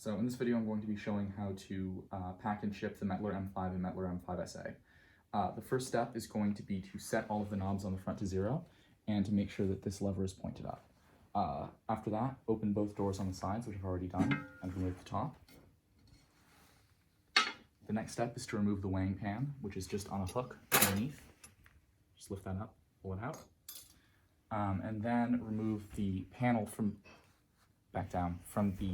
So in this video, I'm going to be showing how to pack and ship the Mettler M5 and Mettler M5 SA. The first step is going to be to set all of the knobs on the front to 0 and to make sure that this lever is pointed up. After that, open both doors on the sides, which I've already done, and remove the top. The next step is to remove the weighing pan, which is just on a hook underneath. Just lift that up, pull it out. And then remove the panel back down from the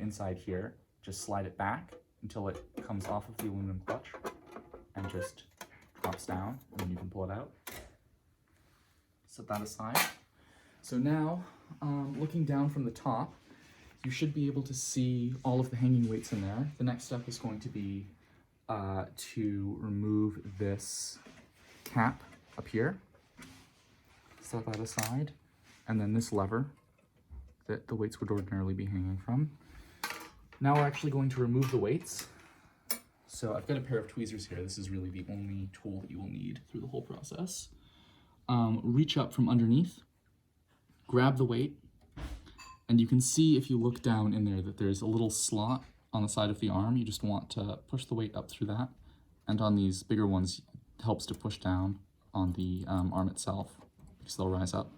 inside here. Just slide it back until it comes off of the aluminum clutch and just drops down, and then you can pull it out. Set that aside. So now, looking down from the top, you should be able to see all of the hanging weights in there. The next step is going to be to remove this cap up here. Set that aside, and then this lever that the weights would ordinarily be hanging from. Now we're actually going to remove the weights. So I've got a pair of tweezers here. This is really the only tool that you will need through the whole process. Reach up from underneath, grab the weight, and you can see if you look down in there that there's a little slot on the side of the arm. You just want to push the weight up through that. And on these bigger ones, it helps to push down on the arm itself, because they'll rise up.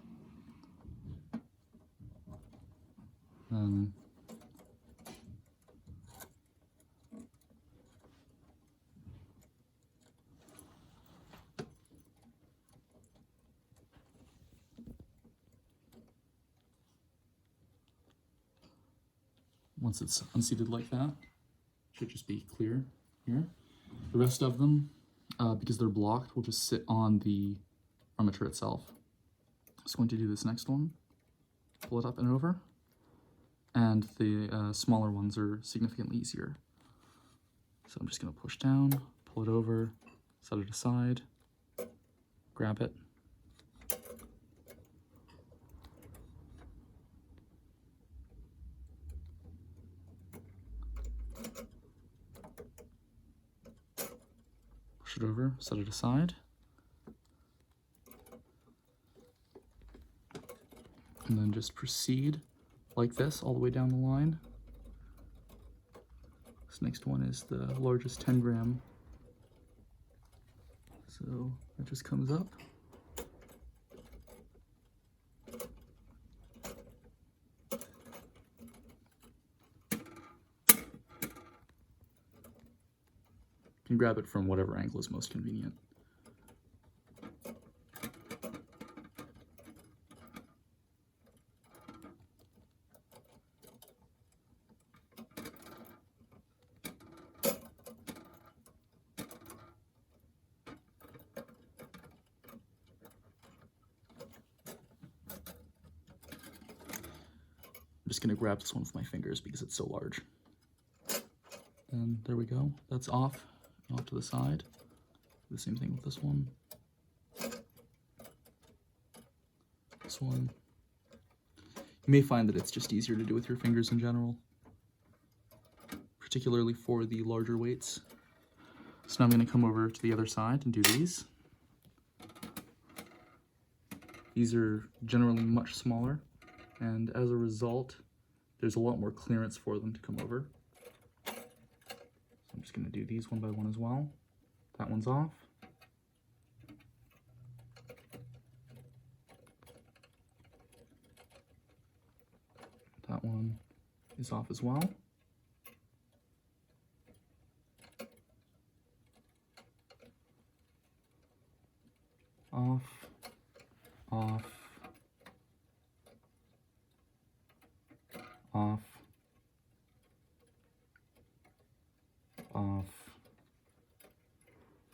Once it's unseated like that, should just be clear here. The rest of them, because they're blocked, will just sit on the armature itself. Just going to do this next one, pull it up and over, and the smaller ones are significantly easier. So I'm just going to push down, pull it over, set it aside, grab it, push it over, set it aside, and then just proceed like this all the way down the line. This next one is the largest 10 gram. So that just comes up. You can grab it from whatever angle is most convenient. I'm just going to grab this one with my fingers because it's so large. And there we go. That's off to the side. Do the same thing with this one. This one. You may find that it's just easier to do with your fingers in general, particularly for the larger weights. So now I'm going to come over to the other side and do these. These are generally much smaller, and as a result, there's a lot more clearance for them to come over. So I'm just going to do these one by one as well. That one's off. That one is off as well. Off, off, off, off,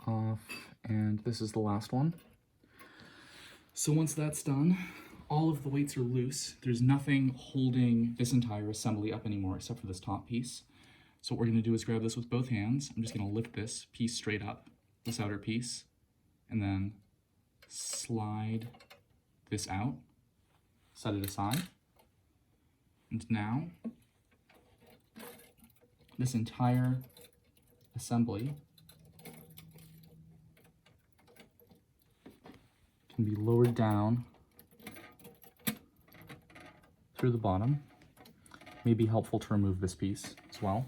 off, and this is the last one. So once that's done, all of the weights are loose. There's nothing holding this entire assembly up anymore except for this top piece. So what we're going to do is grab this with both hands. I'm just going to lift this piece straight up, this outer piece, and then slide this out, set it aside. And now, this entire assembly can be lowered down through the bottom, may be helpful to remove this piece as well.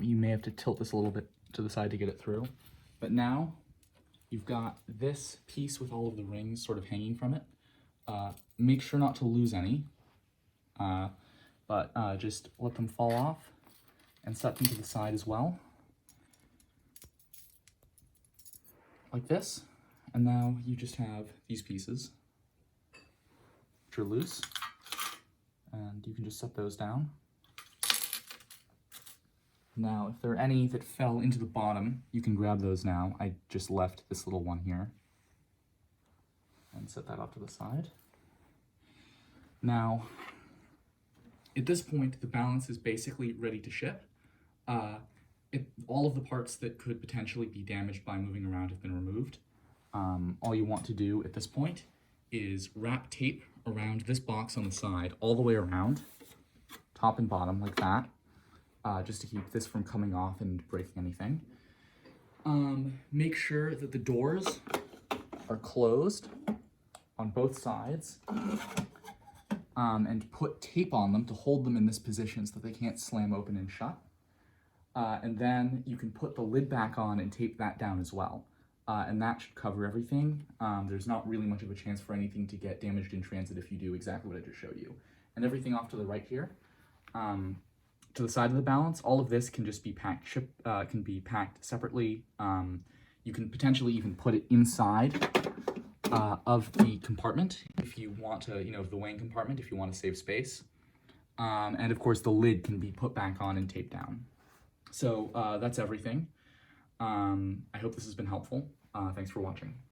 You may have to tilt this a little bit to the side to get it through, but now you've got this piece with all of the rings sort of hanging from it. Make sure not to lose any, but just let them fall off and set them to the side as well, like this. And now you just have these pieces, which are loose, and you can just set those down. Now, if there are any that fell into the bottom, you can grab those now. I just left this little one here. And set that off to the side. Now, at this point, the balance is basically ready to ship. All of the parts that could potentially be damaged by moving around have been removed. All you want to do at this point is wrap tape around this box on the side, all the way around, top and bottom, like that. Just to keep this from coming off and breaking anything. Make sure that the doors are closed on both sides, and put tape on them to hold them in this position so that they can't slam open and shut. And then you can put the lid back on and tape that down as well. And that should cover everything. There's not really much of a chance for anything to get damaged in transit if you do exactly what I just showed you. And everything off to the right here. To the side of the balance, all of this can just be packed, can be packed separately. You can potentially even put it inside of the compartment if you want to, the weighing compartment, if you want to save space. And of course, the lid can be put back on and taped down. So that's everything. I hope this has been helpful. Thanks for watching.